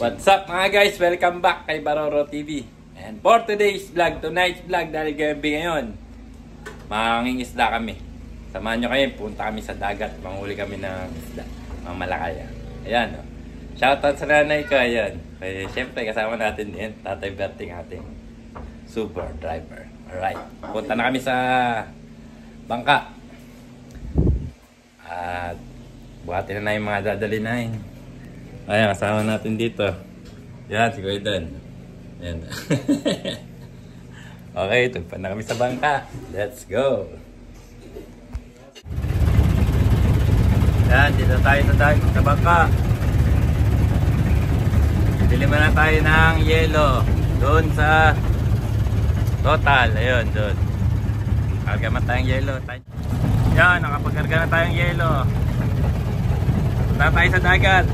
What's up mga guys? Welcome back kay Baroro TV. And for today's vlog, tonight's vlog, dahil gabi ngayon, mangingisda kami. Samahan nyo kayo, punta kami sa dagat, manghuli kami ng isda, mga malakaya. Ayan, oh. Shoutout sa nanay ko, ayan. Eh, syempre kasama natin din, Tatay Berting, ating super driver. Alright, punta na kami sa bangka. At buhatin na yung mga dadalinahin. Ayan, kasama natin dito. Yan, si Kuya Don. Ayan. Okay, tugpan na kami sa bangka. Let's go! Yan, dito tayo sa bangka. Diliman na tayo ng yelo. Doon sa Total. Ayun, doon. Karga man tayong yelo. Yan, nakapagkarga na tayong yelo. Punta tayo sa dagat.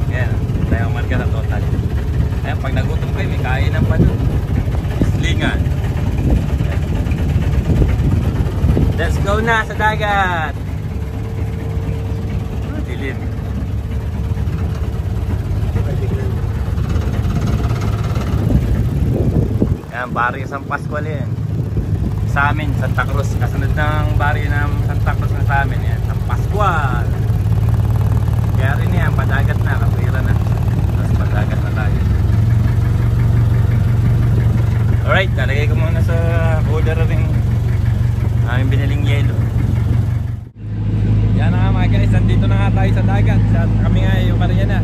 Yan, tayo umarga sa Total. Ayan, pag nagutom kayo, may kainan pa doon. Islingan. Let's go na sa dagat. Dilim. Yan, baryo San Pascual yan. Sa amin, Santa Cruz. Kasunod ng baryo ng Santa Cruz na sa amin. Yan, San Pascual. Kaya rin yan, padagat na, kapira na. Tapos padagat na tayo. Alright, nalagay ko muna sa cooler ring aming biniling yelo. Yan na nga mga guys, nandito na nga tayo sa dagat. Kami nga yung Maria na.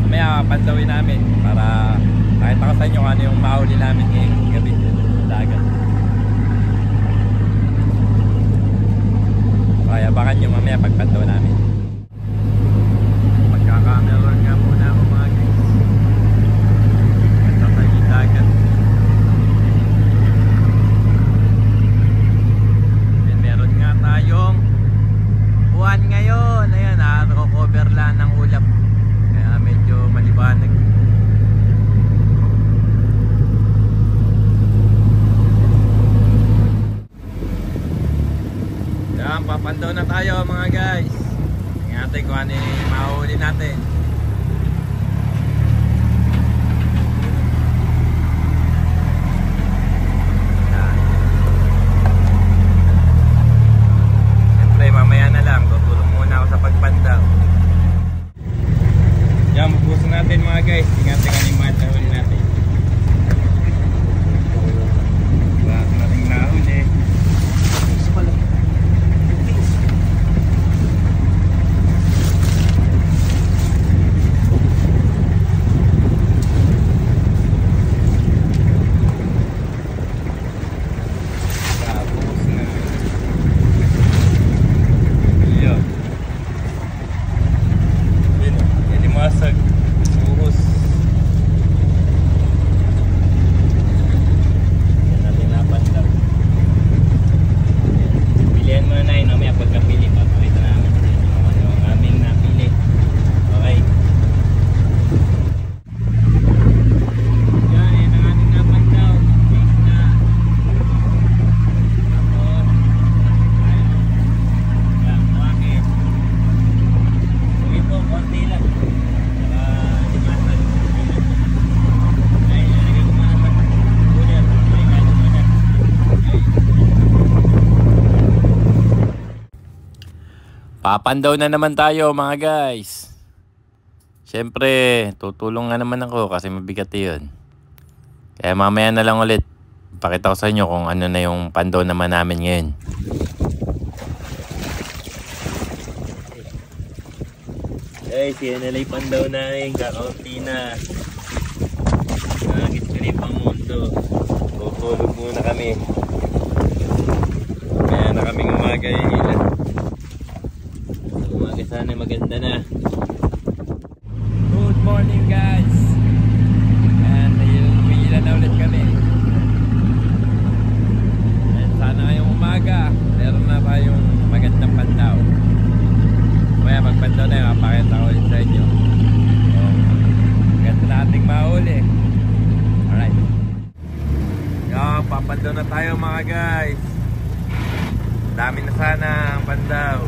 Mamaya pandawin namin para nakita ko sa inyo ano yung mahuli namin ngayong gabi sa dagat. Kaya baka nyo mamaya pagpandaw namin. Magkakameron nga muna ako mga guys. Ganda tayo yung dagat. And meron nga tayong buwan ngayon. Ayan, nakakover lang ng ulap. Kaya medyo maliwanag. Yan, papandaw na tayo mga guys. Ingatan kung ano yung mahuli natin. Yan. Siyempre mamaya na lang, tutulong muna ako sa pagpandaw. Yan, magpuso natin mga guys. Ingatan kung ano yung mga nahuli natin. Lahat nating nahuli. Papandaw na naman tayo mga guys. Siyempre, tutulong nga naman ako kasi mabigat yun. Kaya mamaya na lang ulit. Pakita ko sa inyo kung ano na yung pandaw naman namin ngayon. Guys, yan na lang yung pandaw namin. Kakaunti na. Nagit ko rin pang mundo. Tutulog muna kami. Kaya na kaming umaga yung ilan. Umaga sana maganda na. Good morning guys. And umiilan na ulit kami. And sana ngayong umaga meron na tayong magandang pandaw. Kaya magpandaw na yung mapakita ko ulit sa inyo. So, maganda na ating mahuli. Alright. Yo, papandaw na tayo mga guys. Dami na sana ang pandaw.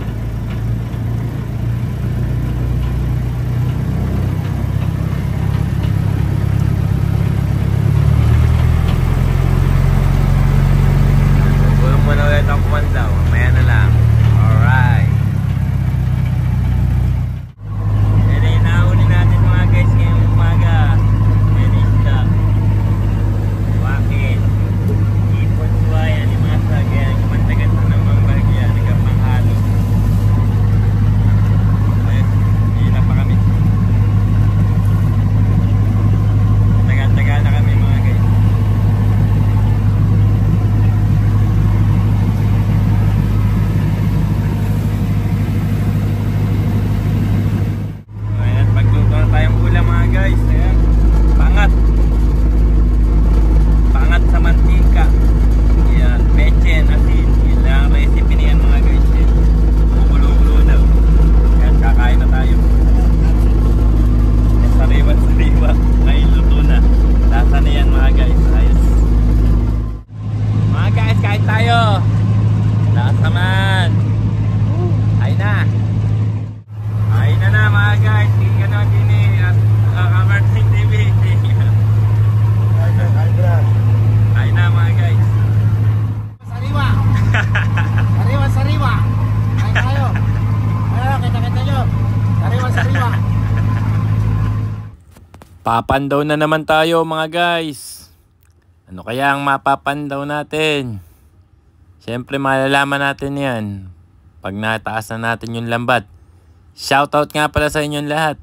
Papandaw na naman tayo mga guys. Ano kaya ang mapapandaw natin? Siyempre malalaman natin yan pag nataas na natin yung lambat. Shoutout nga pala sa inyong lahat.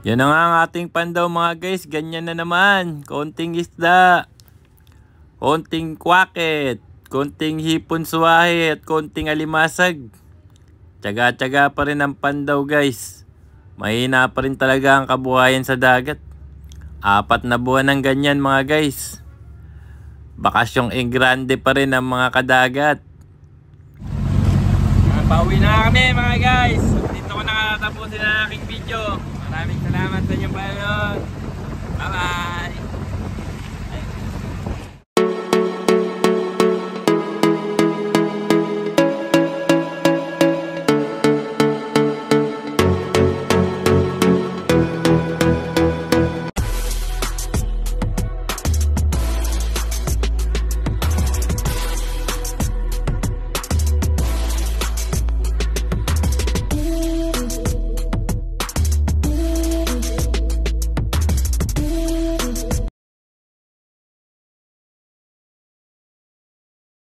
Yan na nga ang ating pandaw mga guys. Ganyan na naman. Konting isda. Konting kwakit. Konting hipon suwahe at konting alimasag. Tsaga-tsaga pa rin ang pandaw guys. Mahina pa rin talaga ang kabuhayan sa dagat. 4 na buwan ng ganyan mga guys. Bakasyong Engrande pa rin ang mga kadagat. Pauwi na kami mga guys. Dito ko nakatapusin ang aking video. Maraming salamat sa inyong panonood. Bye bye.